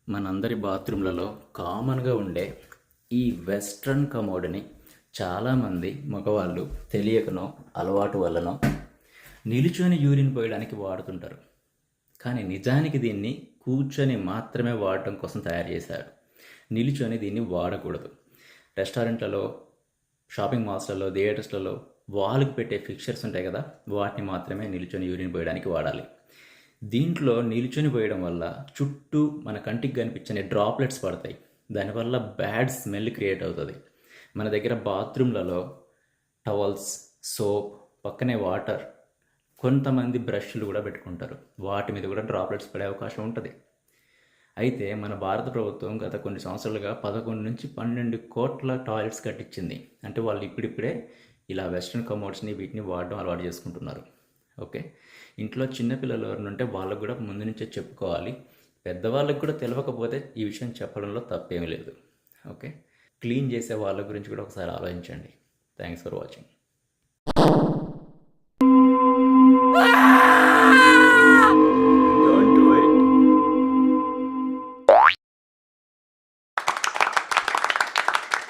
మనందరి బాత్రూంలలో కామన్గా ఉండే ఈ వెస్ట్రన్ కమోడ్ని చాలామంది మగవాళ్ళు తెలియకనో అలవాటు వల్లనో నిలుచొని యూరిన్ పోయడానికి వాడుతుంటారు. కానీ నిజానికి దీన్ని కూర్చొని మాత్రమే వాడటం కోసం తయారు చేశారు. నిలుచొని దీన్ని వాడకూడదు. రెస్టారెంట్లలో, షాపింగ్ మాల్స్లలో, థియేటర్స్లలో వాల్కి పెట్టే ఫిక్చర్స్ ఉంటాయి కదా, వాటిని మాత్రమే నిలుచొని యూరిన్ పోయడానికి వాడాలి. దీంట్లో నిలుచొని పోయడం వల్ల చుట్టూ మన కంటికి కనిపించని డ్రాప్లెట్స్ పడతాయి. దానివల్ల బ్యాడ్ స్మెల్ క్రియేట్ అవుతుంది. మన దగ్గర బాత్రూమ్లలో టవల్స్, సోప్, పక్కనే వాటర్, కొంతమంది బ్రష్లు కూడా పెట్టుకుంటారు. వాటి మీద కూడా డ్రాప్లెట్స్ పడే అవకాశం ఉంటుంది. అయితే మన భారత ప్రభుత్వం గత కొన్ని సంవత్సరాలుగా 11 నుంచి 12 కోట్ల టాయిలెట్స్ కట్టించింది. అంటే వాళ్ళు ఇప్పుడిప్పుడే ఇలా వెస్ట్రన్ కమోడ్స్ని వీటిని వాడడం అలవాటు చేసుకుంటున్నారు. ఓకే, ఇంట్లో చిన్నపిల్లలు ఎవరైనా ఉంటే వాళ్ళకు కూడా ముందు నుంచే చెప్పుకోవాలి. పెద్దవాళ్ళకి కూడా తెలియకపోతే ఈ విషయం చెప్పడంలో తప్పేమీ లేదు. ఓకే, క్లీన్ చేసే వాళ్ళ గురించి కూడా ఒకసారి ఆలోచించండి. Thanks for watching.